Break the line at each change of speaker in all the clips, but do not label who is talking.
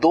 2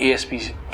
ASP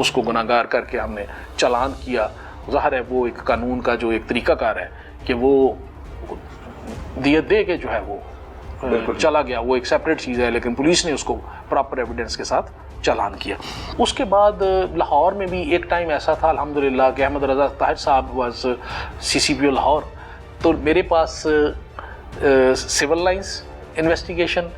اس کو گناہگار کر کے ہم نے چالان کیا. ظاہر ہے وہ ایک قانون کا جو ایک طریقہ کار ہے کہ وہ دیت دے کے جو ہے وہ چلا گیا, وہ ایک سیپریٹ چیز ہے, لیکن پولیس نے اس کو پراپر ایویڈنس کے ساتھ چالان کیا. اس کے بعد لاہور میں بھی ایک ٹائم ایسا تھا الحمدللہ کہ احمد رضا طاہر صاحب واز CCPO لاہور, تو میرے پاس civil lines investigation,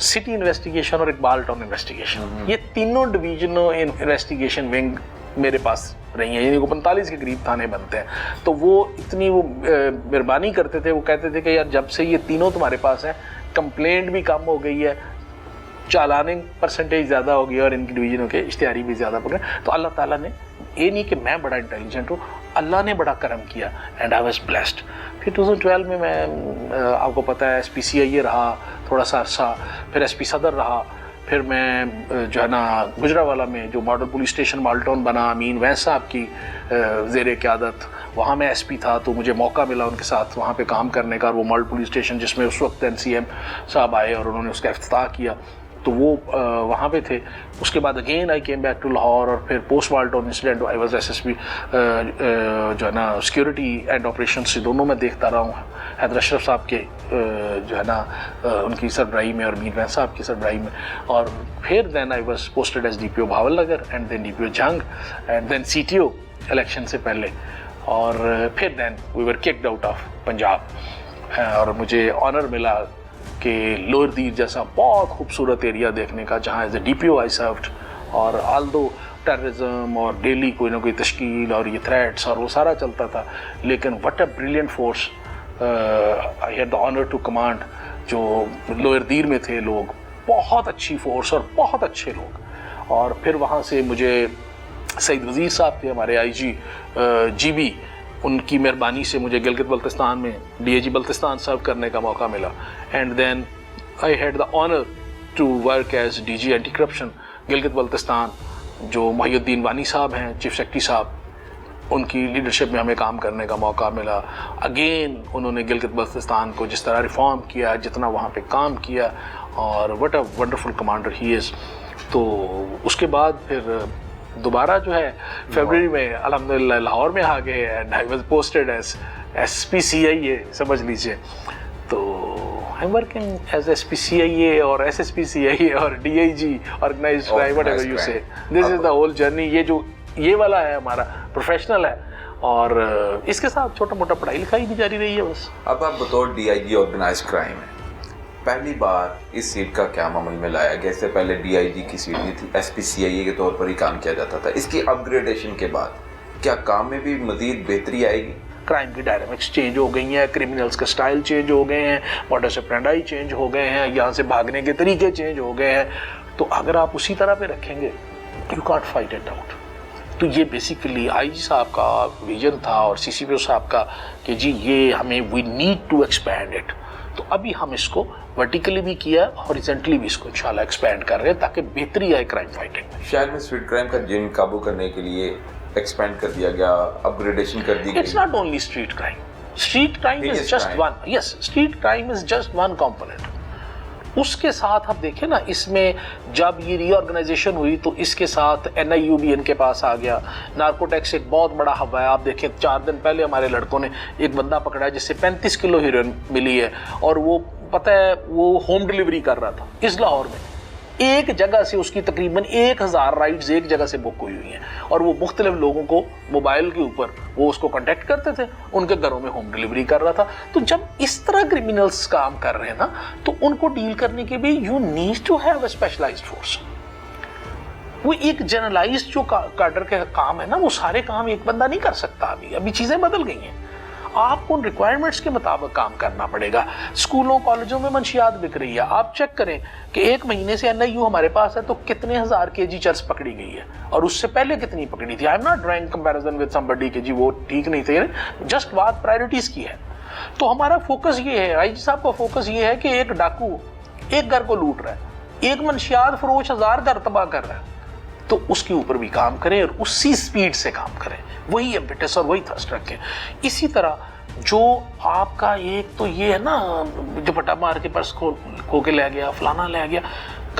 city investigation اور اقبال ٹاؤن انویسٹیگیشن, یہ تینوں ڈویژنوں انویسٹیگیشن ونگ میرے پاس رہی ہیں, یعنی وہ 45 کے قریب تھانے بنتے ہیں. تو وہ اتنی وہ مہربانی کرتے تھے, وہ کہتے تھے کہ یار جب سے یہ تینوں تمہارے پاس ہیں کمپلینٹ بھی کم ہو گئی ہے, چالاننگ پرسنٹیج زیادہ ہو گئی ہے اور ان کی ڈویژنوں کے اشتہاری بھی زیادہ پڑ گئے. تو اللہ تعالیٰ نے, یہ نہیں کہ میں بڑا انٹیلیجنٹ ہوں, اللہ نے بڑا کرم کیا اینڈ آئی واز بلیسڈ. پھر 2012 میں آپ کو پتہ ہے SPCIA رہا تھوڑا سا عرصہ, پھر SP صدر رہا, پھر میں جو ہے نا گجرانوالہ میں جو ماڈل پولیس اسٹیشن مالٹون بنا امین وینس صاحب کی زیر قیادت, وہاں میں SP تھا, تو مجھے موقع ملا ان کے ساتھ وہاں پہ کام کرنے کا. وہ ماڈل پولیس اسٹیشن جس میں اس وقت NCM صاحب آئے اور انہوں نے اس کا افتتاح کیا, تو وہ وہاں پہ تھے. اس کے بعد again I came back to Lahore, اور پھر post Model Town incident I was SSP جو ہے نا سیکورٹی اینڈ آپریشن سے دونوں میں دیکھتا رہا ہوں, حیدر اشرف صاحب کے جو ہے نا ان کی سربراہی میں اور میر وین صاحب کی سربراہی میں. اور پھر then I was posted as DPO Bahawalnagar and then DPO Jhang and then CTO election سے پہلے, اور پھر then we were kicked out of Punjab. اور مجھے آنر ملا کہ لوئر دیر جیسا بہت خوبصورت ایریا دیکھنے کا جہاں as a DPO I served, اور آلدو ٹیررزم اور ڈیلی کوئی نہ کوئی تشکیل اور یہ تھریٹس اور وہ سارا چلتا تھا, لیکن what a brilliant force I had the honour to command. جو لوئر دیر میں تھے لوگ بہت اچھی فورس اور بہت اچھے لوگ. اور پھر وہاں سے مجھے سعید وزیر صاحب تھے ہمارے IG GB, ان کی مہربانی سے مجھے گلگت بلتستان میں DIG بلتستان سرو کرنے کا موقع ملا. And then I had the honour to work as DG anti corruption Gilgit Baltistan. جو محی الدین وانی صاحب ہیں چیف سیکرٹری صاحب, ان کی لیڈرشپ میں ہمیں کام کرنے کا موقع ملا. اگین انہوں نے گلگت بلتستان کو جس طرح ریفارم کیا, جتنا وہاں پہ کام کیا, اور وٹ اے ونڈرفل کمانڈر ہی از. تو اس کے بعد پھر دوبارہ جو ہے فیبرری میں الحمدللہ لاہور میں آ گئے, and I was posted as SPCIA سمجھ لیجیے. تو I am working as SPCIA اور SSPCIA اور DIG organised crime whatever you say. This is the whole journey. یہ جو یہ والا ہے ہمارا پروفیشنل ہے, اور اس کے ساتھ چھوٹا موٹا پڑھائی لکھائی بھی جاری رہی ہے بس.
اب آپ بطور DIG آرگنائزڈ کرائم ہے, پہلی بار اس سیٹ کا کیا عمل میں لایا گیا؟ اس سے پہلے DIG کی سیٹ نہیں تھی, SPCIA کے طور پر ہی کام کیا جاتا تھا. اس کی اپ گریڈیشن کے بعد کیا کام میں بھی مزید بہتری آئے گی؟
کرائم کی ڈائنامکس چینج ہو گئی ہیں, کرمنلز کا سٹائل چینج ہو گئے ہیں, ماڈس اپرینڈائی چینج ہو گئے ہیں, یہاں سے بھاگنے کے طریقے چینج ہو گئے ہیں. تو اگر آپ اسی طرح پہ رکھیں گے you can't fight it out. تو یہ بیسیکلی IG صاحب کا ویژن تھا اور CCPO صاحب کا کہ جی یہ ہمیں we need to expand it. تو ابھی ہم اس کو ورٹیکلی بھی کیا, ہاریزونٹلی بھی اس کو انشاءاللہ ایکسپینڈ کر رہے ہیں تاکہ بہتری آئے کرائم فائٹنگ میں.
شہر میں اسٹریٹ کرائم کا جن قابو کرنے کے لیے ایکسپینڈ کر دیا گیا, اپ گریڈیشن کر دی گئی.
It's not only street crime. Street crime is just one, yes street crime is just one component. اس کے ساتھ آپ دیکھیں نا, اس میں جب یہ ری آرگنائزیشن ہوئی تو اس کے ساتھ NIU بھی ان کے پاس آ گیا. نارکوٹیکس ایک بہت بڑا ہب ہے. آپ دیکھیں 4 دن پہلے ہمارے لڑکوں نے ایک بندہ پکڑا ہے جس سے 35 کلو ہیروئن ملی ہے, اور وہ پتہ ہے وہ ہوم ڈلیوری کر رہا تھا اس لاہور میں. ایک جگہ سے اس کی تقریباً 1000 رائڈز ایک جگہ سے بک ہوئی ہوئی ہیں, اور وہ مختلف لوگوں کو موبائل کے اوپر وہ اس کو کانٹیکٹ کرتے تھے, ان کے گھروں میں ہوم ڈلیوری کر رہا تھا. تو جب اس طرح کرمنلز کام کر رہے ہیں نا, تو ان کو ڈیل کرنے کے بھی you need to have a specialised force. وہ ایک جنرلائزڈ جو کارڈر کے کام ہے نا, وہ سارے کام ایک بندہ نہیں کر سکتا. ابھی چیزیں بدل گئی ہیں, آپ کو ان ریکوائرمنٹس کے مطابق کام کرنا پڑے گا. اسکولوں کالجوں میں منشیات بک رہی ہے, آپ چیک کریں کہ ایک مہینے سے NIU ہمارے پاس ہے تو کتنے ہزار kg چرس پکڑی گئی ہے, اور اس سے پہلے کتنی پکڑی تھی. I am not drawing comparison with somebody کہ جی وہ ٹھیک نہیں تھے, جسٹ بات پرائرٹیز کی ہے. تو ہمارا فوکس یہ ہے, IG صاحب کا فوکس یہ ہے کہ ایک ڈاکو ایک گھر کو لوٹ رہا ہے, ایک منشیات فروش 1000 گھر تباہ کر رہا ہے, تو اس کے اوپر بھی کام کریں اور اسی سپیڈ سے کام کریں, وہی امپیٹس اور وہی تھرسٹ رکھیں. اسی طرح جو آپ کا ایک تو یہ ہے نا, دوپٹہ مار کے پرس کھو کے لے گیا, فلانا لے گیا,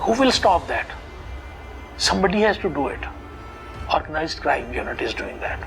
who will stop that? Somebody has to do it. Organized crime unit is doing that.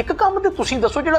ਇੱਕ ਕੰਮ ਤੇ ਤੁਸੀਂ ਦੱਸੋ ਜਿਹੜਾ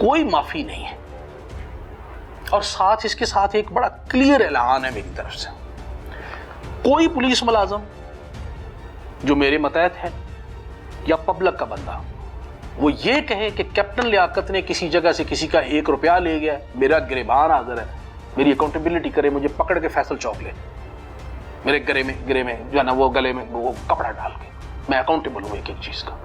کوئی معافی نہیں ہے. اور ساتھ اس کے ساتھ ایک بڑا کلیئر اعلان ہے میری طرف سے, کوئی پولیس ملازم جو میرے متحد ہے یا پبلک کا بندہ وہ یہ کہے کہ کیپٹن لیاقت نے کسی جگہ سے کسی کا 1 روپیہ لے گیا, میرا گریبان حاضر ہے, میری اکاؤنٹیبلٹی کرے, مجھے پکڑ کے فیصل چوک لے, میرے گرے میں جو ہے نا وہ گلے میں وہ کپڑا ڈال کے, میں اکاؤنٹیبل ہوں ایک ایک چیز کا.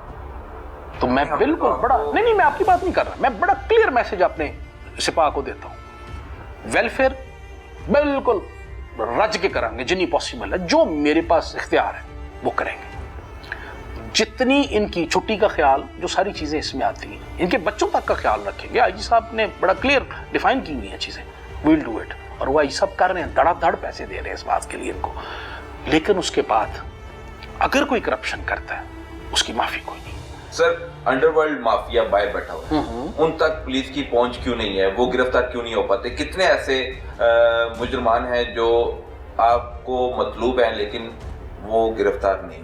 تو میں بالکل بڑا نہیں میں آپ کی بات نہیں کر رہا, میں بڑا کلیئر میسج اپنے سپاہ کو دیتا ہوں. ویلفیئر بالکل رج کے کریں گے جنی پاسبل ہے, جو میرے پاس اختیار ہے وہ کریں گے. جتنی ان کی چھٹی کا خیال, جو ساری چیزیں اس میں آتی ہیں, ان کے بچوں تک کا خیال رکھیں گے. آئی جی صاحب نے بڑا کلیئر ڈیفائن کی ہوئی ہیں چیزیں, ویل ڈو اٹ. اور وہ آئی جی صاحب کر رہے ہیں, دڑا دڑ پیسے دے رہے ہیں اس بات کے لیے ان کو. لیکن اس کے بعد اگر کوئی کرپشن کرتا ہے اس کی معافی کوئی نہیں.
سر انڈر ورلڈ مافیا باہر بیٹھا ہوا ہے, ان تک پولیس کی پہنچ کیوں نہیں ہے, وہ گرفتار کیوں نہیں ہو پاتے؟ کتنے ایسے مجرمان ہیں جو آپ کو مطلوب ہیں لیکن وہ گرفتار نہیں ہوئے؟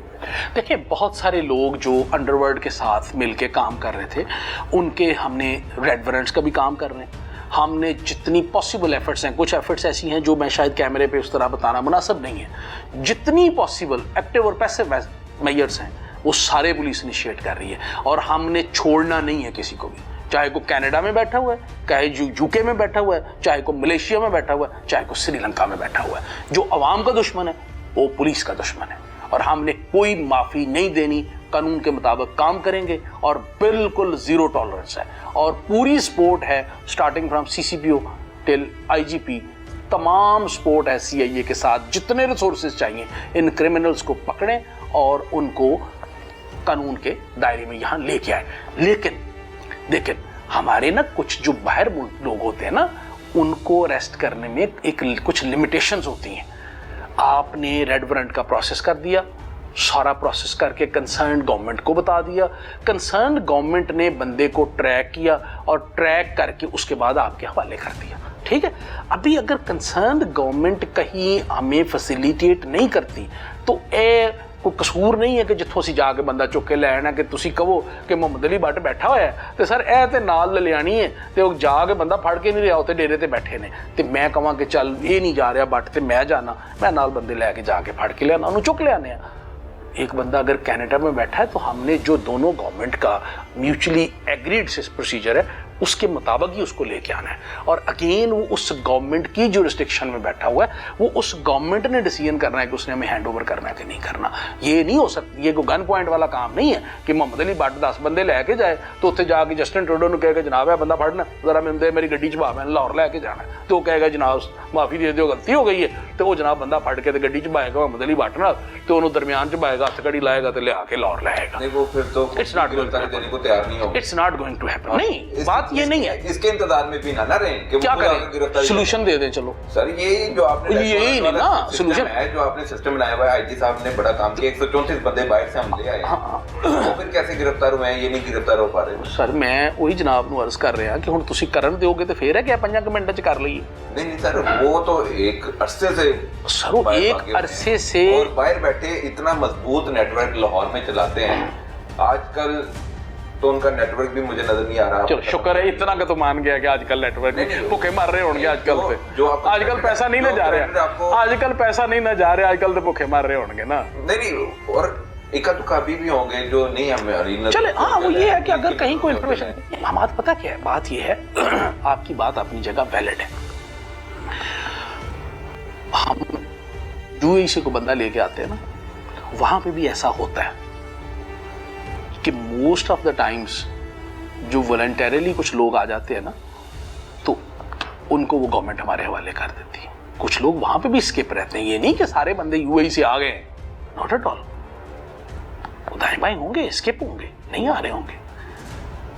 دیکھیں بہت سارے لوگ جو انڈر ورلڈ کے ساتھ مل کے کام کر رہے تھے, ان کے ہم نے ریڈ وارنٹس کا بھی کام کر رہے ہیں. ہم نے جتنی پاسبل ایفرٹس ہیں, کچھ ایفرٹس ایسی ہیں جو میں شاید کیمرے پہ اس طرح بتانا مناسب نہیں ہے, جتنی پاسبل ایکٹیو اور پیسو میئرس ہیں وہ سارے پولیس انیشیٹ کر رہی ہے. اور ہم نے چھوڑنا نہیں ہے کسی کو بھی, چاہے کوئی کینیڈا میں بیٹھا ہوا ہے, چاہے یو کے میں بیٹھا ہوا ہے, چاہے کوئی ملیشیا میں بیٹھا ہوا ہے, چاہے کوئی سری لنکا میں بیٹھا ہوا ہے. جو عوام کا دشمن ہے وہ پولیس کا دشمن ہے, اور ہم نے کوئی معافی نہیں دینی. قانون کے مطابق کام کریں گے اور بالکل زیرو ٹالرنس ہے, اور پوری سپورٹ ہے اسٹارٹنگ فرام سی سی پی او ٹل آئی جی پی, تمام سپورٹ ہے سی آئی اے کے ساتھ. جتنے ریسورسز چاہیے ان کرمنلز کو پکڑیں اور ان کو قانون کے دائرے میں یہاں لے کے آئے. لیکن ہمارے نا کچھ جو باہر ملک لوگ ہوتے ہیں نا, ان کو اریسٹ کرنے میں ایک کچھ لمیٹیشنز ہوتی ہیں. آپ نے ریڈ وارنٹ کا پروسیس کر دیا, سارا پروسیس کر کے کنسرنڈ گورنمنٹ کو بتا دیا, کنسرنڈ گورنمنٹ نے بندے کو ٹریک کیا اور ٹریک کر کے اس کے بعد آپ کے حوالے کر دیا. ٹھیک ہے, ابھی اگر کنسرنڈ گورنمنٹ کہیں ہمیں فیسیلیٹیٹ نہیں کرتی تو کوئی قصور نہیں ہے کہ جتوں سی جا کے بندہ چک کے لے آنا کہ تسی کہو کہ محمد علی بٹ بیٹھا ہوا ہے تو سر اے تے نال لے آنی ہے تے وہ جا کے بندہ پھڑ کے نہیں رہا تے ڈیرے تے بیٹھے نے تے میں کہاں کہ چل یہ نہیں جا رہا بٹ تے میں جانا, میں نال بندے لے کے جا کے پھڑ کے لے آنا, انہوں چک لے آنے. ایک بندہ اگر کینیڈا میں بیٹھا ہے تو ہم نے جو دونوں گورنمنٹ کا میوچلی ایگریڈ پروسیجر ہے اس کے مطابق ہی اس کو لے کے آنا ہے. اور اگین وہ اس گورنمنٹ کی جورسڈکشن میں بیٹھا ہوا ہے, وہ اس گورنمنٹ نے ڈیسیژن کرنا ہے کہ اس نے ہمیں ہینڈ اوور کرنا ہے کہ نہیں کرنا. یہ نہیں ہو سکتی, یہ کوئی گن پوائنٹ والا کام نہیں ہے کہ محمد علی بٹ 10 بندے لے کے جائے تو اتنے جا کے جسٹن ٹروڈو نے کہے گا جناب ہے بندہ پڑھنا ذرا میں میری گڈی چبا میں لاہور لے کے جانا ہے, تو وہ کہے گا جناب معافی دے دیو غلطی ہو گئی ہے, تو وہ جناب بندہ پھڑ کے گڈی چبائے گا محمد علی بٹ نال, تو انہوں درمیان چبائے گا, ہتھ کڑی لائے گا تو لے آ کے لاہور لائے گا.
وہ پھر تو
it's not going to happen. نہیں بات یہ نہیں ہے,
اس کے انتظار میں بھی نہ رہیں کہ
کیا کریں, سولوشن دے دیں. چلو
سر یہی جو آپ نے
یہی نہیں نا سولوشن
ہے, جو آپ نے سسٹم بنایا ہوا ہے, آئی جی صاحب نے بڑا کام کیا, 134 بندے باہر سے ہم لے آئے, وہ پھر کیسے گرفتار ہوئے ہیں, یہ نہیں گرفتار ہو پا رہے.
سر میں وہی جناب نو عرض کر رہا کہ ہن تسی کرن دیو گے تے پھر ہے کہ 5 منٹ وچ کر لئیے.
نہیں سر وہ تو ایک عرصے سے
سر ایک عرصے سے
اور باہر بیٹھے اتنا مضبوط نیٹ ورک لاہور میں چلاتے ہیں. آج کل تو ان کا نیٹ ورک بھی مجھے نظر نہیں آ رہا.
چلو شکر ہے اتنا کہ تو مان گیا کہ آج کل نیٹ ورک بھوکے مر رہے ہوں گے. آج کل سے آج کل پیسہ نہیں نہ جا رہا, آج کل پیسہ نہیں نہ جا رہا, آج کل تو بھوکے مر رہے ہوں گے نا.
نہیں اور ایک دکھا بھی ہوں گے جو نہیں ہمیں
چلے. ہاں وہ یہ ہے کہ اگر کہیں کوئی انفارمیشن ہمارا پتہ کیا ہے, بات یہ ہے آپ کی بات اپنی جگہ ویلڈ ہے. ہم یو اے سے کو بندہ لے کے آتے ہیں نا, وہاں پہ بھی ایسا ہوتا ہے کہ موسٹ آف دا ٹائمز جو والنٹیرلی کچھ لوگ آ جاتے ہیں نا تو ان کو وہ گورنمنٹ ہمارے حوالے کر دیتی ہے. کچھ لوگ وہاں پہ بھی اسکپ رہتے ہیں, یہ نہیں کہ سارے بندے یو اے سے آ گئے ہیں, ناٹ ایٹ آل. دائیں بائیں ہوں گے, اسکپ ہوں گے, نہیں آ رہے ہوں گے.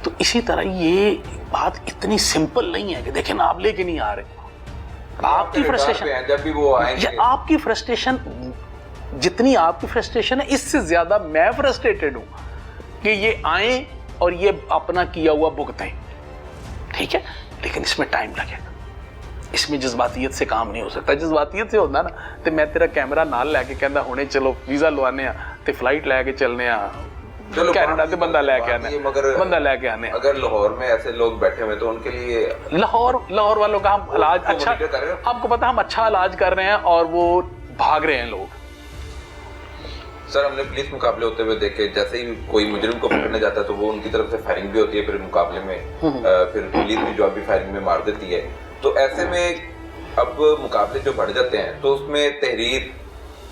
تو اسی طرح یہ بات اتنی سمپل نہیں ہے کہ دیکھیں آپ لے کے نہیں آ رہے. آپ کی فرسٹریشن
جب بھی وہ آئیں گے,
آپ کی فرسٹریشن جتنی آپ کی فرسٹریشن ہے اس سے زیادہ میں فرسٹریٹڈ ہوں کہ یہ آئیں اور یہ اپنا کیا ہوا بھگتیں. ٹھیک ہے, لیکن اس میں ٹائم لگے گا, اس میں جذباتیت سے کام نہیں ہو سکتا. جذباتیت سے ہوتا نا تو میں تیرا کیمرہ نال لے کے کہندا ہونے چلو ویزا لوانے تے فلائٹ لے کے چلنے کینیڈا سے بندہ لے کے آنے بندہ لے کے آنے.
اگر لاہور میں ایسے لوگ بیٹھے ہوئے تو ان کے لیے
لاہور والوں کا ہم علاج اچھا, آپ کو پتا ہم اچھا علاج کر رہے ہیں اور وہ بھاگ رہے ہیں لوگ.
سر ہم نے پولیس مقابلے ہوتے ہوئے دیکھے, جیسے ہی کوئی مجرم کو پکڑنے جاتا ہے تو وہ ان کی طرف سے فائرنگ بھی ہوتی ہے, پھر مقابلے میں پھر پولیس بھی جو ابھی فائرنگ میں مار دیتی ہے. تو ایسے میں اب مقابلے جو بڑھ جاتے ہیں تو اس میں تحریر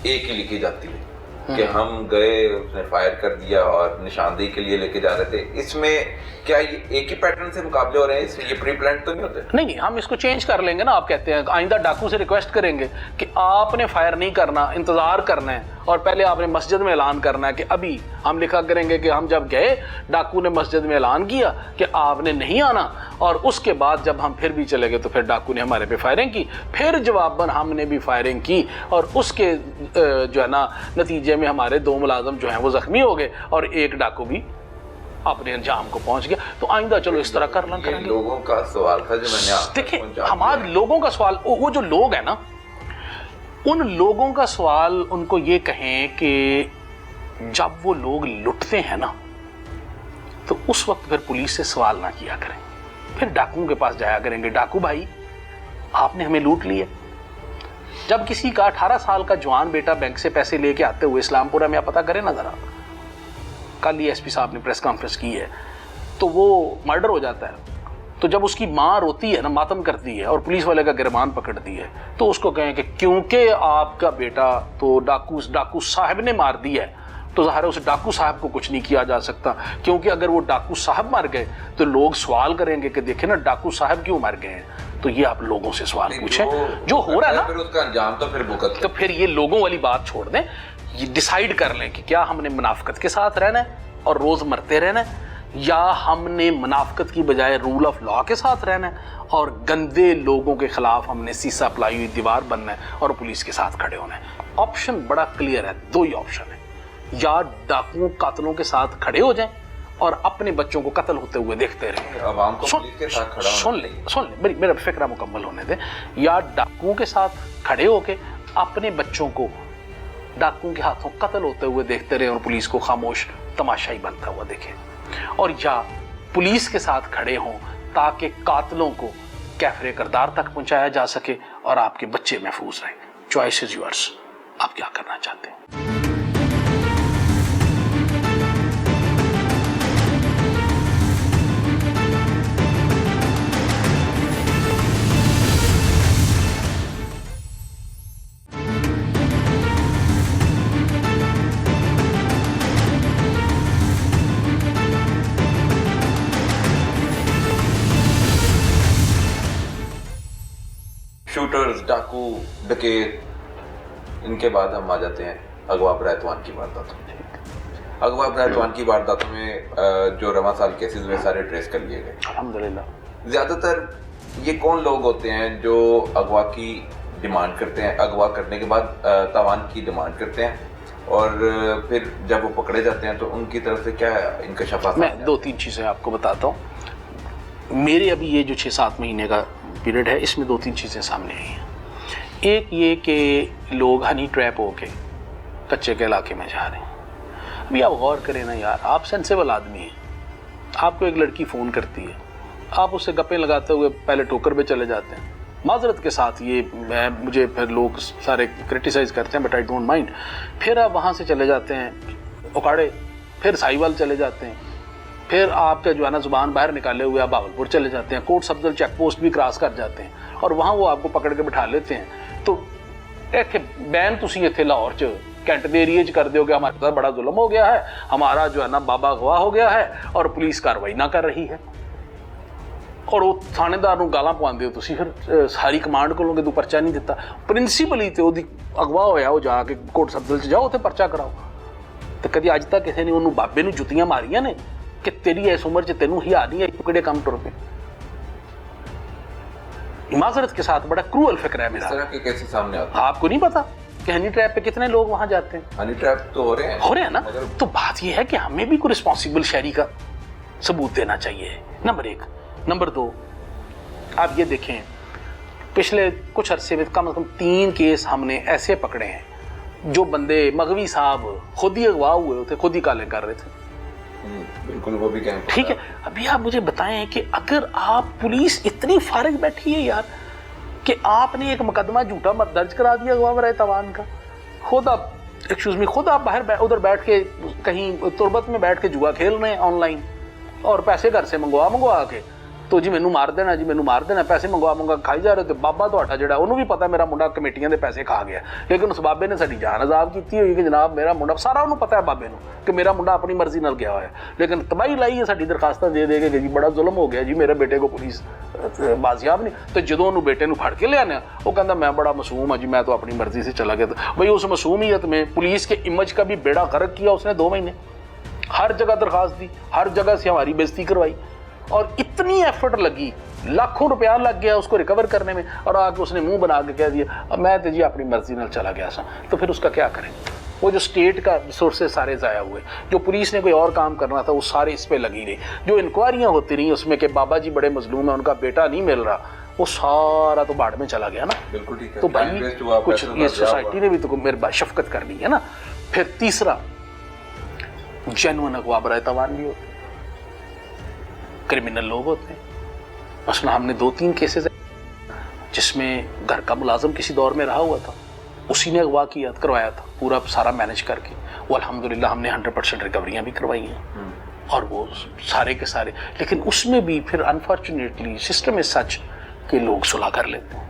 ایک ہی لکھی جاتی ہے کہ ہم گئے, اس نے فائر کر دیا اور نشاندہی کے لیے لے کے جا رہے تھے. اس میں کیا یہ ایک ہی پیٹرن سے مقابلے ہو رہے ہیں, اس یہ پری پلانڈ تو نہیں ہوتے؟
نہیں, ہم اس کو چینج کر لیں گے نا. آپ کہتے ہیں آئندہ ڈاکو سے ریکویسٹ کریں گے کہ آپ نے فائر نہیں کرنا, انتظار کرنا ہے, اور پہلے آپ نے مسجد میں اعلان کرنا ہے کہ ابھی ہم لکھا کریں گے کہ ہم جب گئے ڈاکو نے مسجد میں اعلان کیا کہ آپ نے نہیں آنا, اور اس کے بعد جب ہم پھر بھی چلے گئے تو پھر ڈاکو نے ہمارے پہ فائرنگ کی, پھر جواباً ہم نے بھی فائرنگ کی, اور اس کے جو ہے نا نتیجے میں ہمارے 2 ملازم جو ہیں وہ زخمی ہو گئے اور ایک ڈاکو بھی اپنے انجام کو پہنچ گیا. تو آئندہ چلو اس طرح کریں گے.
لوگوں کا سوال تھا جو میں نے
دیکھیں, ہمارے لوگوں کا سوال, وہ جو لوگ ہیں نا ان لوگوں کا سوال ان کو یہ کہیں کہ جب وہ لوگ لٹتے ہیں نا تو اس وقت پھر پولیس سے سوال نہ کیا کریں, پھر ڈاکوؤں کے پاس جایا کریں گے, ڈاکو بھائی آپ نے ہمیں لوٹ لیا. جب کسی کا 18 سال کا جوان بیٹا بینک سے پیسے لے کے آتے ہوئے اسلام پورہ میں, آپ پتہ کریں نا ذرا, کل ہی ایس پی صاحب نے پریس کانفرنس کی ہے, تو وہ مرڈر ہو جاتا ہے. تو جب اس کی ماں روتی ہے نا, ماتم کرتی ہے, اور پولیس والے کا گربان پکڑتی ہے, تو اس کو کہیں کہ کیونکہ آپ کا بیٹا تو ڈاکو صاحب نے مار دیا ہے, تو ظاہر ہے اس ڈاکو صاحب کو کچھ نہیں کیا جا سکتا, کیونکہ اگر وہ ڈاکو صاحب مر گئے تو لوگ سوال کریں گے کہ دیکھیں نا ڈاکو صاحب کیوں مر گئے ہیں. تو یہ آپ لوگوں سے سوال پوچھیں جو ہو رہا ہے نا,
پھر اس کا انجام تو پھر بھگت,
تو پھر یہ لوگوں والی بات چھوڑ دیں, یہ ڈیسائیڈ کر لیں کہ کیا ہم نے منافقت کے ساتھ رہنا ہے اور روز مرتے رہنا ہے, یا ہم نے منافقت کی بجائے رول آف لا کے ساتھ رہنا ہے اور گندے لوگوں کے خلاف ہم نے سیسا پلائی ہوئی دیوار بننا ہے اور پولیس کے ساتھ کھڑے ہونا ہے. آپشن بڑا کلیئر ہے, 2 ہی آپشن ہے, یا ڈاکوؤں قاتلوں کے ساتھ کھڑے ہو جائیں اور اپنے بچوں کو قتل ہوتے ہوئے دیکھتے رہیں.
عوام کو پولیس کے ساتھ کھڑا
سن لیں میرا فکرہ مکمل ہونے دیں. یا ڈاکوؤں کے ساتھ کھڑے ہو کے اپنے بچوں کو ڈاکوؤں کے ہاتھوں قتل ہوتے ہوئے دیکھتے رہیں اور پولیس کو خاموش تماشائی بنتا ہوا دیکھیں, اور یا پولیس کے ساتھ کھڑے ہوں تاکہ قاتلوں کو کیفر کردار تک پہنچایا جا سکے اور آپ کے بچے محفوظ رہیں. چوائس از یورس, آپ کیا کرنا چاہتے ہیں.
شوٹرز, ڈاکو, ڈکیت, ان کے بعد ہم آ جاتے ہیں اغوا برائتوان کی وارداتوں میں. اغوا برائتوان کی وارداتوں میں جو رواں سال کیسز ہوئے سارے ٹریس کر لیے گئے
الحمدللہ.
زیادہ تر یہ کون لوگ ہوتے ہیں جو اغوا کی ڈیمانڈ کرتے ہیں, اغوا کرنے کے بعد تاوان کی ڈیمانڈ کرتے ہیں, اور پھر جب وہ پکڑے جاتے ہیں تو ان کی طرف سے کیا انکشافات؟
میں 2-3 چیزیں آپ کو بتاتا ہوں. میرے ابھی یہ جو 6-7 مہینے کا پیریڈ ہے اس میں 2-3 چیزیں سامنے آئی ہیں. ایک یہ کہ لوگ ہنی ٹریپ ہو کے کچے کے علاقے میں جا رہے ہیں. ابھی آپ غور کریں نا یار, آپ سینسیبل آدمی ہیں, آپ کو ایک لڑکی فون کرتی ہے, آپ اس سے گپیں لگاتے ہوئے پہلے ٹوکر پہ چلے جاتے ہیں. معذرت کے ساتھ یہ مجھے پھر لوگ سارے کرٹیسائز کرتے ہیں بٹ آئی ڈونٹ مائنڈ. پھر آپ وہاں سے چلے جاتے ہیں اکاڑے, پھر ساہیوال چلے جاتے ہیں, پھر آپ کا جو ہے نا زبان باہر نکالے ہوئے آپ بہاولپور چلے جاتے ہیں, کوٹ سبزل چیک پوسٹ بھی کراس کر جاتے ہیں, اور وہاں وہ آپ کو پکڑ کے بٹھا لیتے ہیں. تو ایک بین تسی اتنے لاہور چ کینٹ دے ایریے کر دیو کہ ہمارے ساتھ بڑا ظلم ہو گیا ہے, ہمارا جو ہے نا بابا اغوا ہو گیا ہے اور پولیس کاروائی نہ کر رہی ہے, اور وہ تھانے دار نوں گالاں پواندے ہو تسی, پھر ساری کمانڈ کو کہ تو پرچہ نہیں دیتا. پرنسپلی تے وہ اغوا ہویا وہ جا کے کوٹ سبزل چ جاؤ تے پرچہ کراؤ. تو کدی اج تک کسی نے انہوں بابے نوں جتیاں ماریاں نے کہ تیری اس عمر چ تینوں ہی نہیں ہے کہڑے کام ٹر پے. معذرت کے ساتھ بڑا کروئل فکر ہے میرا.
اس طرح کے کیسے سامنے آتے ہیں؟
آپ کو نہیں پتا کہ ہنی ٹریپ پہ کتنے لوگ وہاں جاتے ہیں؟
ہنی ٹریپ تو ہو رہے ہیں
نا. تو بات یہ ہے کہ ہمیں بھی کوئی رسپانسیبل شہری کا ثبوت دینا چاہیے, نمبر 1. نمبر 2, آپ یہ دیکھیں پچھلے کچھ عرصے میں کم از کم 3 کیس ہم نے ایسے پکڑے ہیں جو بندے مغوی صاحب خود ہی اغوا ہوئے ہوتے, خود ہی کالے کر رہے تھے,
بالکل وہ بھی کیمپ.
ٹھیک ہے, ابھی آپ مجھے بتائیں کہ اگر آپ پولیس اتنی فارغ بیٹھی ہے یار کہ آپ نے ایک مقدمہ جھوٹا درج کرا دیا اغوا برائے تاوان کا, خود آپ باہر ادھر بیٹھ کے کہیں تربت میں بیٹھ کے جوا کھیل رہے ہیں آن لائن, اور پیسے گھر سے منگوا کے تو جی مینوں مار دینا پیسے منگوا کھائی جا رہے. تو بابا تہاڈا جڑا انہوں بھی پتا میرا منڈا کمیٹیاں دے پیسے کھا گیا, لیکن اس بابے نے ساری جان عذاب کی ہوئی کہ جناب میرا منڈا, سارا انہوں پتا ہے بابے نو کہ میرا منڈا اپنی مرضی نال گیا ہوا ہے, لیکن تباہی لائی ہے ساری درخواستاں دے کے جی بڑا ظلم ہو گیا جی میرے بیٹے کو پولیس بازیاب نہیں. تو جدوں انہوں بیٹے نو پھڑ کے لے آنے وہ کہندا میں بڑا معصوم ہوں جی میں تو اپنی مرضی سے چلا گیا تھا. بھائی اس معصومیت میں پولیس کے امیج کا بھی بیڑا غرق کیا اس نے 2 مہینے, ہر جگہ درخواست دی, ہر جگہ سے ہماری بےزتی کروائی, اور اتنی ایفرٹ لگی, لاکھوں روپیہ لگ گیا اس کو ریکور کرنے میں, اور آ کے اس نے منہ بنا کے کہہ دیا اب میں تو جی اپنی مرضی نال چلا گیا سا. تو پھر اس کا کیا کریں؟ وہ جو اسٹیٹ کا ریسورسز سارے ضائع ہوئے, جو پولیس نے کوئی اور کام کرنا تھا وہ سارے اس پہ لگی رہی, جو انکوائریاں ہوتی رہیں اس میں کہ بابا جی بڑے مظلوم ہیں ان کا بیٹا نہیں مل رہا, وہ سارا تو باڑ میں چلا گیا نا.
بالکل ٹھیک ہے.
تو بھائی کچھ یہ سوسائٹی نے بھی تو میرے شفقت کرنی ہے نا. پھر تیسرا, جینوئن اغوا برائے تاوان بھی ہوتے, کرمنل لوگ ہوتے ہیں. مثلا ہم نے 2-3 کیسز جس میں گھر کا ملازم کسی دور میں رہا ہوا تھا, اسی نے اغوا کروایا تھا پورا سارا مینج کر کے, وہ الحمدللہ ہم نے 100% ریکوریاں بھی کروائی ہیں, اور وہ سارے کے سارے. لیکن اس میں بھی پھر انفارچونیٹلی سسٹم از سچ کہ لوگ صلح کر لیتے ہیں.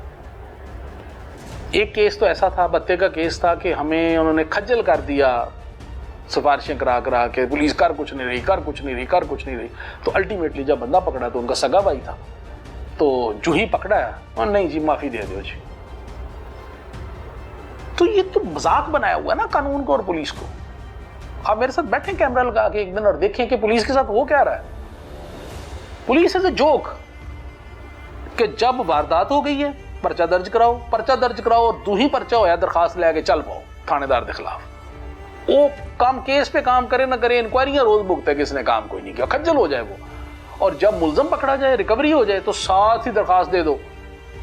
ایک کیس تو ایسا تھا, بتے کا کیس تھا کہ ہمیں انہوں نے کھجل کر دیا سفارشیں کرا کے, پولیس کر کچھ نہیں رہی. تو الٹیمیٹلی جب بندہ پکڑا تو ان کا سگا بھائی تھا, تو جو ہی پکڑا ہے اور نہیں جی معافی دے دو جی. تو یہ تو مذاق بنایا ہوا ہے نا قانون کو اور پولیس کو. آپ میرے ساتھ بیٹھیں کیمرہ لگا کے ایک دن اور دیکھیں کہ پولیس کے ساتھ وہ کیا رہا ہے. پولیس از اے جوک کہ جب واردات ہو گئی ہے پرچہ درج کراؤ, اور دو ہی پرچہ ہویا درخواست لے کے چل پاؤ تھانے دار کے خلاف. وہ کام کیس پہ کام کرے نہ کرے, انکوائریاں روز بھگتے کس نے کام کوئی نہیں کیا, کھجل ہو جائے وہ. اور جب ملزم پکڑا جائے, ریکوری ہو جائے, تو ساتھ ہی درخواست دے دو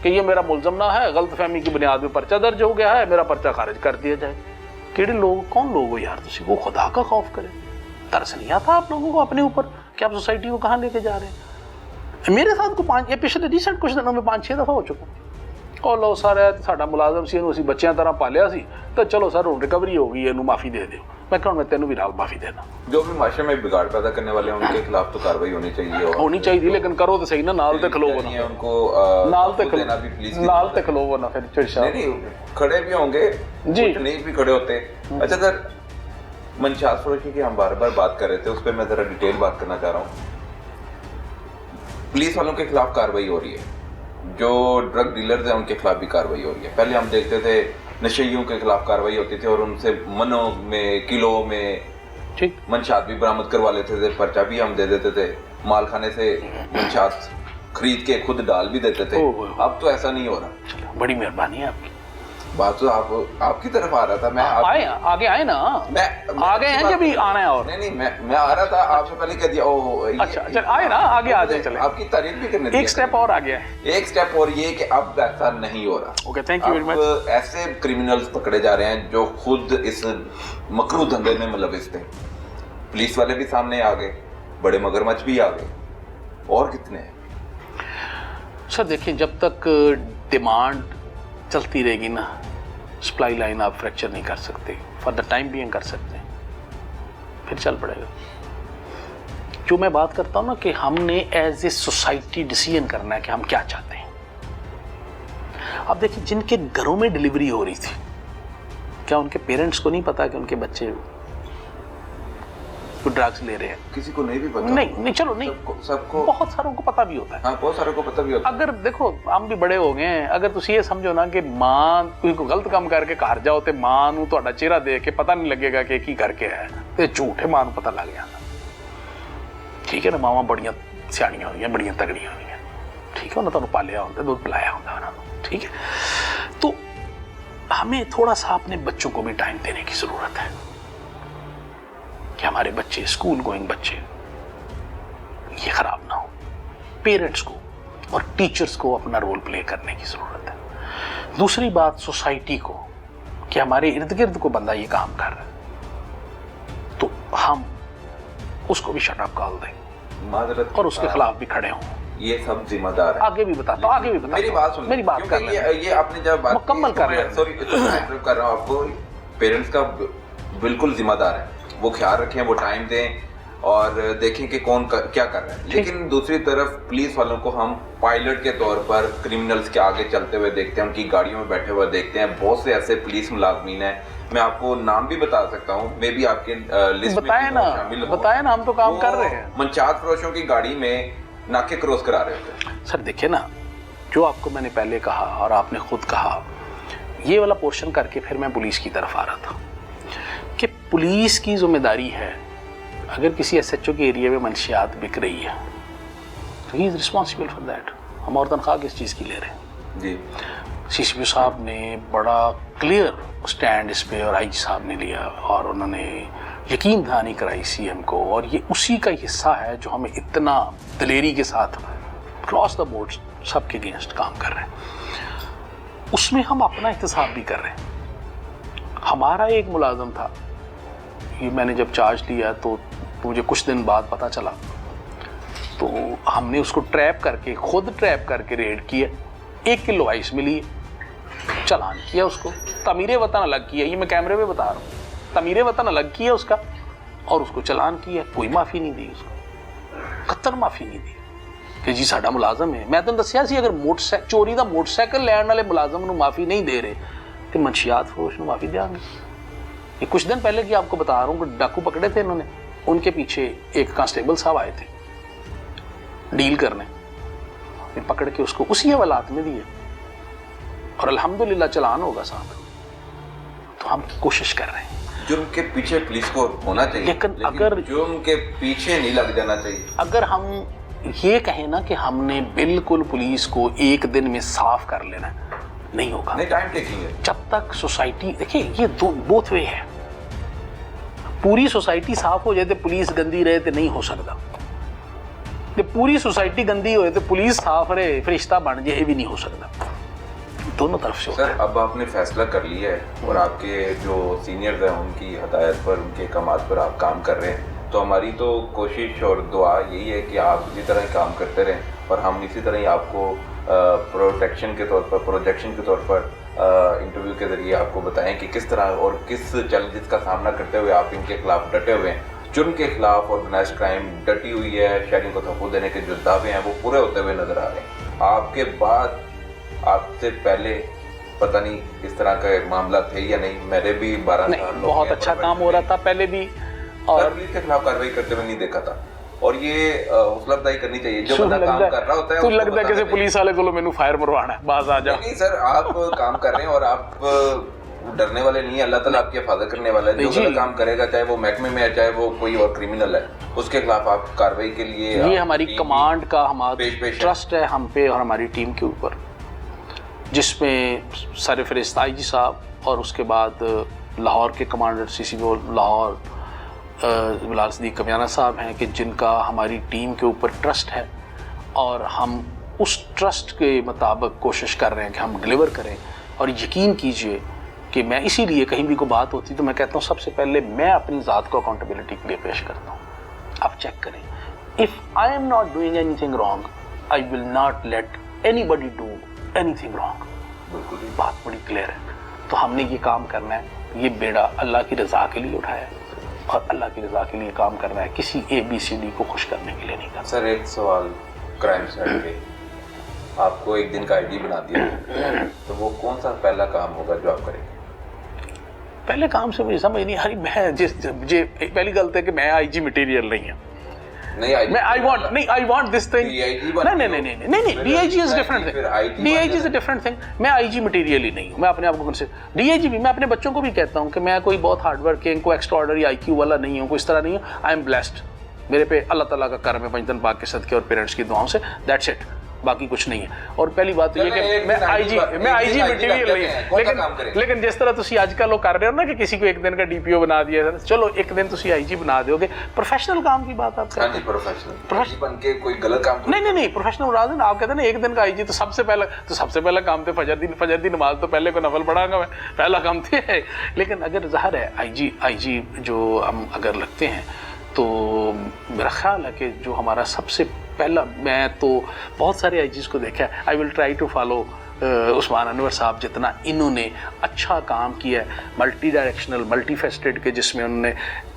کہ یہ میرا ملزم نہ ہے, غلط فہمی کی بنیاد میں پرچہ درج ہو گیا ہے, میرا پرچہ خارج کر دیا جائے. کیڑے لوگ, کون لوگ ہو یار تسی, وہ خدا کا خوف کرے. ترس نہیں آتا آپ لوگوں کو اپنے اوپر کہ آپ سوسائٹی کو کہاں لے کے جا رہے ہیں؟ میرے ساتھ کو پچھلے ریسنٹ کچھ دنوں میں 5-6 دفعہ ہو چکا. اور لو سارا ساڈا ملازم سی, اسی بچیاں طرح پالیا سی, تو چلو سر ہوں ریکوری ہو گئی, یہ معافی دے دیو. میں کہوں میں تینوں بھی نال معافی دینا.
جو بھی معاشرے میں بگاڑ پیدا کرنے والے ہیں ان کے خلاف تو کارروائی ہونی چاہیے,
لیکن کرو تو صحیح نا, نال تے کھلو نا,
ان کو
نال تے کھلو نا, پھر
نہیں کھڑے بھی ہوں گے جی, نہیں بھی کھڑے ہوتے. اچھا سر, منشیات فروشی کی ہم بار بار بات کر رہے تھے, اس پہ میں ذرا ڈیٹیل بات کرنا چاہ رہا ہوں. پولیس والوں کے خلاف کارروائی ہو رہی ہے, جو ڈرگ ڈیلرز ہیں ان کے خلاف بھی کارروائی ہو رہی ہے. پہلے ہم دیکھتے تھے نشیوں کے خلاف کارروائی ہوتی تھی اور ان سے منوں میں کلو میں منشیات بھی برآمد کروا لیتے تھے, پرچہ بھی ہم دے دیتے تھے, مال خانے سے منشیات خرید کے خود ڈال بھی دیتے تھے. اب تو ایسا نہیں ہو رہا.
بڑی مہربانی ہے آپ کی.
بات تو آپ کی طرف آ رہا تھا. میں
آگے آئے نا, آگے ہیں کہ بھی آنا ہے؟ اور
نہیں میں آ رہا تھا, آپ سے پہلے کہہ دیا.
اچھا آئے نا, آگے آ جائیں, چلیں.
آپ کی تعریف بھی کرنے,
ایک سٹیپ اور آگے ہے.
ایک سٹیپ اور یہ کہ اب ایسا نہیں ہو رہا.
Okay, thank you very much.
ایسے کرمنلز پکڑے جا رہے ہیں جو خود اس مکروہ دھندے میں ملوث تھے. پولیس والے بھی سامنے آ گئے, بڑے مگرمچھ بھی آ گئے, اور کتنے ہیں.
سر دیکھیں, جب تک ڈیمانڈ چلتی رہے گی نا, سپلائی لائن آپ فریکچر نہیں کر سکتے. فار دا ٹائم بینگ کر سکتے ہیں, پھر چل پڑے گا. جو میں بات کرتا ہوں نا کہ ہم نے ایز اے سوسائٹی ڈیسیژن کرنا ہے کہ ہم کیا چاہتے ہیں. اب دیکھیں, جن کے گھروں میں ڈلیوری ہو رہی تھی, کیا ان کے پیرنٹس کو نہیں پتا کہ ان کے بچے ڈرگس لے رہے ہیں؟
کسی کو نہیں بھی پتا.
نہیں چلو نہیں,
سب کو,
بہت ساروں کو پتا بھی ہوتا ہے.
ہاں بہت ساروں کو پتا بھی ہوتا ہے.
اگر دیکھو ہم بھی بڑے ہو گئے ہیں, اگر تسی یہ سمجھو نا کہ ماں کوئی غلط کام کر کے گھر جاؤ تے ماں نو تہاڈا چہرہ دیکھ کے پتہ نہیں لگے گا کہ کی کر کے ہے, تے جھوٹ ہے, ماں نو پتہ لگ جاتا. ٹھیک ہے نا, ماواں بڑیاں سیاڑیاں ہوئی ہیں, بڑیاں تگڑیاں ہوئی ہیں, ٹھیک ہے نا, تمہیں پالیا ہوتا ہے, دودھ پلایا ہوتا ہے انہوں نے, ٹھیک ہے. تو ہمیں تھوڑا سا اپنے بچوں کو بھی ٹائم دینے کی ضرورت ہے کہ ہمارے بچے, اسکول گوئنگ بچے, یہ خراب نہ ہو. پیرنٹس کو اور ٹیچرز کو اپنا رول پلے کرنے کی ضرورت ہے. دوسری بات, سوسائٹی کو, کہ ہمارے ارد گرد کو بندہ یہ کام کر رہا ہے تو ہم اس کو بھی شٹ اپ کال دیں
معذرت
اور اس کے خلاف بھی کھڑے ہوں.
یہ سب ذمہ دار ہے.
آگے بھی بتاتا ہوں, آگے بھی بتاتا ہوں.
میری بات سن,
میری بات کر لیں,
یہ آپ نے جب بات
مکمل کر لیں.
سوری کر رہا ہوں آپ کو, پیرنٹس کا بالکل ذمہ دار ہے, وہ خیال رکھیں, وہ ٹائم دیں اور دیکھیں کہ کون کیا کر رہا ہے. لیکن دوسری طرف پولیس والوں کو ہم پائلٹ کے طور پر کرمنلز کے آگے چلتے ہوئے دیکھتے ہیں, ان کی گاڑیوں میں بیٹھے ہوئے دیکھتے ہیں. بہت سے ایسے پولیس ملازمین ہیں, میں آپ کو نام بھی بتا سکتا ہوں, میں بھی آپ کے لسٹ میں شامل ہوں.
بتائیں نا, ہم تو کام کر رہے ہیں.
منشیات فروشوں کی گاڑی میں ناکے کراس کرا رہے ہوتے ہیں.
سر دیکھیں نا, جو آپ کو میں نے پہلے کہا اور آپ نے خود کہا, یہ والا پورشن کر کے پھر میں پولیس کی طرف آ رہا تھا کہ پولیس کی ذمہ داری ہے, اگر کسی ایس ایچ او کے ایریا میں منشیات بک رہی ہے تو ہی از رسپانسبل فار دیٹ. ہم اور تنخواہ کس چیز کی لے رہے ہیں؟
جی
سی سی پی صاحب نے بڑا کلیئر سٹینڈ اس پہ اور آئی جی صاحب نے لیا, اور انہوں نے یقین دہانی کرائی سی ایم کو, اور یہ اسی کا حصہ ہے جو ہمیں اتنا دلیری کے ساتھ کراس دا بورڈ سب کے اگینسٹ کام کر رہے ہیں. اس میں ہم اپنا احتساب بھی کر رہے ہیں. ہمارا ایک ملازم تھا, یہ میں نے جب چارج لیا تو مجھے کچھ دن بعد پتہ چلا, تو ہم نے اس کو ٹریپ کر کے, خود ٹریپ کر کے ریڈ کیا, 1 کلو آئس ملی, چلان کیا اس کو, تعمیر وطن الگ کیا, یہ میں کیمرے پہ بتا رہا ہوں, تعمیر وطن الگ کیا اس کا, اور اس کو چلان کیا, کوئی معافی نہیں دی اس کو, قطر معافی نہیں دی کہ جی ساڈا ملازم ہے. میں تمہیں دسیا سی, اگر چوری دا موٹر سائیکل لین والے ملازم نو معافی نہیں دے رہے تو منشیات فروش نو معافی دیں گے. یہ کچھ دن پہلے کی آپ کو بتا رہا ہوں کہ ڈاکو پکڑے تھے انہوں نے, ان کے پیچھے ایک کانسٹیبل صاحب آئے تھے ڈیل کرنے, پکڑ کے اس کو اسی حوالات میں دیے, اور الحمدللہ چلان ہوگا ساتھ. تو ہم کوشش کر رہے ہیں.
جرم کے پیچھے پولیس کو ہونا چاہیے,
لیکن اگر
جرم کے پیچھے نہیں لگ جانا چاہیے.
اگر ہم یہ کہیں نا کہ ہم نے بالکل پولیس کو ایک دن میں صاف کر لینا, نہیں ہوگا.
نہیں, ٹائم ٹیکنگ ہے.
جب تک سوسائٹی, دیکھیں یہ بوتھ وے ہے, پوری سوسائٹی صاف ہو جائے تو پولیس گندی رہے تو نہیں ہو سکتا, پوری سوسائٹی گندی ہوئے تو پولیس صاف رہے فرشتہ بن جائے, یہ بھی نہیں ہو سکتا. دونوں طرف سے.
سر اب آپ نے فیصلہ کر لیا ہے اور آپ کے جو سینئرز ہیں ان کی ہدایت پر, ان کے احکامات پر آپ کام کر رہے ہیں, تو ہماری تو کوشش اور دعا یہی ہے کہ آپ اسی طرح کام کرتے رہیں, اور ہم اسی طرح ہی آپ کو پروٹیکشن کے طور پر, پروجیکشن کے طور پر انٹرویو کے ذریعے آپ کو بتائیں کہ کس طرح اور کس چیلنجز کا سامنا کرتے ہوئے آپ ان کے خلاف ڈٹے ہوئے ہیں. جرم کے خلاف آرگنائزڈ کرائم ڈٹی ہوئی ہے, شہریوں کو تحفظ دینے کے جو دعوے ہیں وہ پورے ہوتے ہوئے نظر آ رہے ہیں. آپ کے بعد, آپ سے پہلے پتہ نہیں اس طرح کا معاملہ تھے یا نہیں, میرے بھی 12 سال
بہت اچھا کام ہو رہا تھا پہلے بھی, اور
پولیس کے خلاف کارروائی کرتے ہوئے نہیں دیکھا تھا. اور یہ حوصلہ افزائی کرنی چاہیے جو بندہ کام کر رہا ہوتا ہے.
تو لگتا ہے کہ پولیس والے کو مینوں فائر مروانا ہے, باز آ جا.
نہیں سر, آپ کام کر رہے ہیں اور آپ ڈرنے والے نہیں ہیں. اللہ تعالیٰ آپ کی حفاظت کرنے والا ہے. جو غلط کام کرے گا, چاہے وہ محکمے میں ہے چاہے وہ کوئی اور کرمنل ہے, اس کے خلاف آپ کارروائی کے لیے,
یہ ہماری کمانڈ کا ہمارا ٹرسٹ ہے ہم پہ اور ہماری ٹیم کے اوپر, جس میں سرفرست آئی جی صاحب اور اس کے بعد لاہور کے کمانڈر سی سی بی لاہور بلال صدیق کمیانہ صاحب ہیں, کہ جن کا ہماری ٹیم کے اوپر ٹرسٹ ہے, اور ہم اس ٹرسٹ کے مطابق کوشش کر رہے ہیں کہ ہم ڈلیور کریں. اور یقین کیجئے کہ میں اسی لیے کہیں بھی کوئی بات ہوتی تو میں کہتا ہوں سب سے پہلے میں اپنی ذات کو اکاؤنٹیبلٹی کے لیے پیش کرتا ہوں. آپ چیک کریں, if I am not doing any thing wrong, I will not let any body do any thing wrong. بالکل بات بڑی کلیئر ہے. تو ہم نے یہ کام کرنا ہے, یہ بیڑا اللہ کی رضا کے لیے اٹھایا ہے, اور اللہ کی رضا کے لیے کام کرنا ہے, کسی اے بی سی ڈی کو خوش کرنے کے لیے نہیں کرنا.
سر ایک سوال, کرائم سائٹ پہ آپ کو ایک دن کا آئی ڈی بنا دیا تو وہ کون سا پہلا کام ہوگا جو آپ کریں گے؟
پہلے کام سے مجھے سمجھ نہیں آ رہی. مجھے پہلی غلط ہے کہ میں آئی جی مٹیریل نہیں ہوں. I want this thing. نہیں, DIG is different thing. DIG is a different thing. میں IG مٹیریل ہی نہیں ہوں. میں اپنے آپ کو DIG بھی, میں اپنے بچوں کو بھی کہتا ہوں کہ میں کوئی بہت ہارڈ ورکنگ, کوئی ایکسٹرا آرڈنری IQ والا نہیں ہوں, کوئی اس طرح نہیں ہوں. I am blessed. میرے پہ اللہ تعالیٰ کا کرم ہے 5 دن پاک کے صدقے اور پیرنٹس کی دعاؤں سے. That's it. باقی کچھ نہیں ہے. اور پہلی بات یہ کہ میں آئی جی مٹیریل نہیں ہوں, لیکن جس طرح تسی آج کل لوگ کر رہے ہو نا کہ کسی کو ایک دن کا DPO بنا دیا, چلو ایک دن تسی آئی جی بنا دو گے. پروفیشنل کام کی بات آپ کرتے ہیں,
بن کے کوئی غلط کام
نہیں, پروفیشنل مراد ہے. آپ کہتے ہیں نا ایک دن کا آئی جی, تو سب سے پہلا کام تھے فجر دی نماز, تو پہلے کو نفل پڑھا گا میں, پہلا کام تھے. لیکن اگر ظاہر ہے آئی جی جو ہم اگر لگتے ہیں تو میرا خیال ہے کہ جو ہمارا سب سے پہلا، میں تو بہت سارے آئی جیز کو دیکھا ہے، آئی ول ٹرائی ٹو فالو عثمان انور صاحب، جتنا انہوں نے اچھا کام کیا ہے ملٹی ڈائریکشنل ملٹی فیسٹڈ کے، جس میں انہوں نے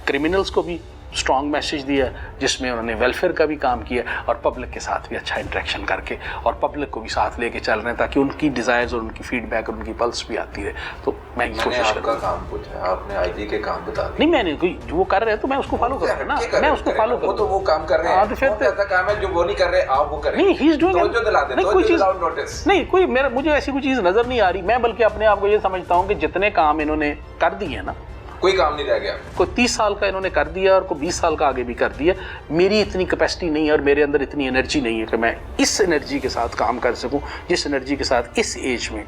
کرمنلز کو بھی اسٹرانگ میسیج دیا، جس میں انہوں نے ویلفیئر کا بھی کام کیا اور پبلک کے ساتھ بھی اچھا انٹریکشن کر کے اور پبلک کو بھی ساتھ لے کے چل رہے ہیں تاکہ ان کی ڈیزائرز اور ان کی فیڈ بیک اور ان کی پلس بھی آتی رہے. تو میں کوشش
آپ کا کام پوچھا، آپ نے آئی جی کے کام بتا دیا.
نہیں، میں نے کوئی جو وہ کر رہے ہیں تو میں اس کو فالو کر رہا ہوں نا، میں اس کو فالو کروں.
وہ تو وہ کام کر رہے ہیں، پھر ایسا کام ہے جو وہ نہیں کر رہے آپ وہ کریں.
نہیں، ہی از ڈوئنگ،
توجہ دلا دیں،
کوئی چیز
نوٹس
نہیں، کوئی میرا مجھے ایسی کوئی چیز نظر نہیں آ رہی. میں بلکہ اپنے آپ کو یہ سمجھتا ہوں کہ جتنے کام انہوں نے کر دیے ہیں نا،
کوئی کام نہیں رہ گیا.
کوئی 30 سال کا انہوں نے کر دیا اور کوئی 20 سال کا آگے بھی کر دیا. میری اتنی کیپیسٹی نہیں ہے اور میرے اندر اتنی انرجی نہیں ہے کہ میں اس انرجی کے ساتھ کام کر سکوں جس انرجی کے ساتھ اس ایج میں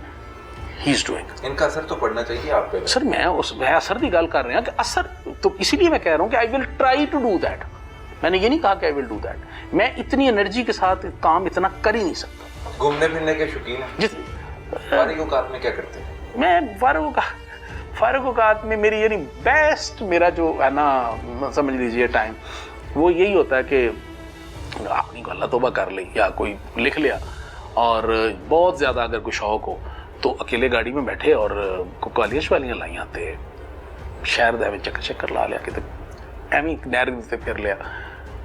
ہی از ڈوئنگ.
ان کا اثر تو پڑنا چاہیے آپ پہ.
سر میں اثر کی گل کر رہا ہوں کہ اثر تو اسی لیے میں کہہ رہا ہوں کہ I will try to do that. میں نے یہ نہیں کہا کہ آئی ول ڈو دیٹ. میں اتنی انرجی کے ساتھ کام اتنا کر ہی نہیں سکتا.
گھومنے پھرنے کے شوقین ہیں؟ فارغ اوقات میں کیا کرتے ہیں؟
میں فارغ اوقات میں میری یعنی بیسٹ میرا جو ہے نا، سمجھ لیجئے ٹائم وہ یہی ہوتا ہے کہ آدمی کو اللہ توبہ کر لی یا کوئی لکھ لیا، اور بہت زیادہ اگر کوئی شوق ہو تو اکیلے گاڑی میں بیٹھے اور کالیج والیاں لائی آتے شہر دے چکر لا لیا، کتنے ایویں نہر سے پھر لیا،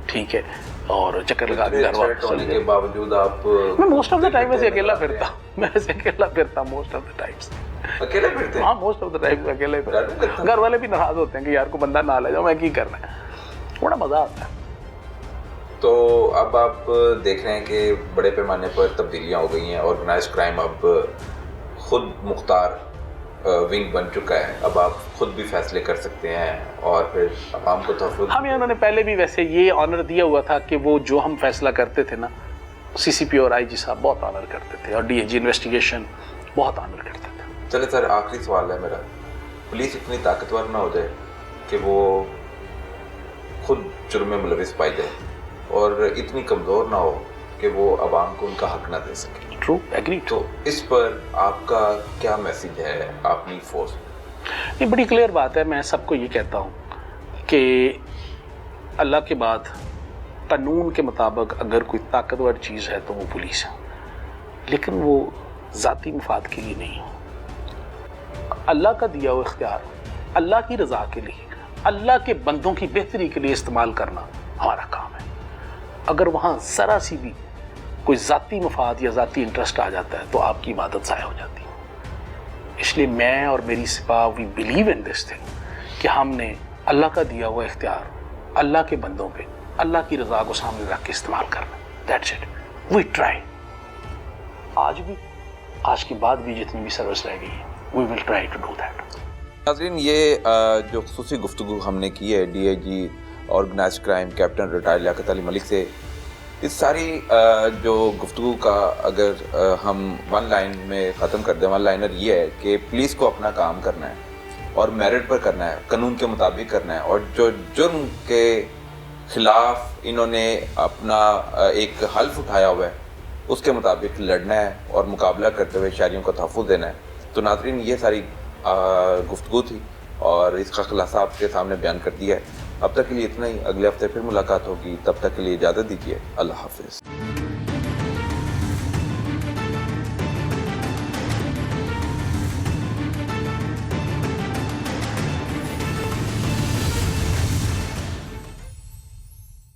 ٹھیک ہے، اور چکر لگا کے گھر واپس
ہونے کے باوجود آپ
میں موسٹ آف دا ٹائم ایسے اکیلا پھرتا ہوں. میں ایسے اکیلا پھرتا ہوں موسٹ آف دا ٹائمس.
اکیلے پھرتے ہیں؟
ہاں، موسٹ آف دا ٹائم اکیلے پھرتا ہوں. گھر والے بھی ناراض ہوتے ہیں کہ یار کو بندہ نہ لے جاؤ، میں کی کرنا ہے. بڑا مزہ آتا ہے.
تو اب آپ دیکھ رہے ہیں کہ بڑے پیمانے پر تبدیلیاں ہو گئی ہیں، آرگنائز کرائم اب خود مختار ونگ بن چکا ہے. اب آپ خود بھی فیصلے کر سکتے ہیں اور پھر عوام کو تحفظ.
ہمیں انہوں نے پہلے بھی ویسے یہ آنر دیا ہوا تھا کہ وہ جو ہم فیصلہ کرتے تھے نا، سی سی پی اور آئی جی صاحب بہت آنر کرتے تھے اور ڈی اے جی انویسٹیگیشن بہت آنر کرتے تھے.
چلے سر، آخری سوال ہے میرا. پولیس اتنی طاقتور نہ ہو جائے کہ وہ خود جرم میں ملوث پائی جائے، اور اتنی کمزور نہ ہو کہ وہ عوام کو ان کا حق نہ دے سکے.
True, agree.
تو اس پر آپ کا کیا میسیج ہے اپنی فورس؟
یہ بڑی کلیئر بات ہے. میں سب کو یہ کہتا ہوں کہ اللہ کے بعد قانون کے مطابق اگر کوئی طاقتور چیز ہے تو وہ پولیس ہے، لیکن وہ ذاتی مفاد کے لیے نہیں. اللہ کا دیا ہوا اختیار اللہ کی رضا کے لیے، اللہ کے بندوں کی بہتری کے لیے استعمال کرنا ہمارا کام ہے. اگر وہاں ذرا سی بھی کوئی ذاتی مفاد یا ذاتی انٹرسٹ آ جاتا ہے تو آپ کی عبادت ضائع ہو جاتی ہے. اس لیے میں اور میری سپاہ we believe in this thing کہ ہم نے اللہ کا دیا ہوا اختیار اللہ کے بندوں پہ اللہ کی رضا کو سامنے رکھ کے استعمال کرنا. That's it. We try. آج بھی، آج کے بعد بھی جتنی بھی سروس رہ گئی ہے، we will try to do that.
ناظرین، یہ جو خصوصی گفتگو ہم نے کی ہے D I G organized crime captain retired Liaquat Ali Malik سے، اس ساری جو گفتگو کا اگر ہم ون لائن میں ختم کر دیں، ون لائنر یہ ہے کہ پولیس کو اپنا کام کرنا ہے اور میرٹ پر کرنا ہے، قانون کے مطابق کرنا ہے، اور جو جرم کے خلاف انہوں نے اپنا ایک حلف اٹھایا ہوا ہے اس کے مطابق لڑنا ہے اور مقابلہ کرتے ہوئے شہریوں کو تحفظ دینا ہے. تو ناظرین، یہ ساری گفتگو تھی اور اس کا خلاصہ آپ کے سامنے بیان کر دیا ہے. اب تک کے لیے اتنا ہی. اگلے ہفتے پھر ملاقات ہوگی. تب تک کے لیے اجازت دیجیے. اللہ حافظ.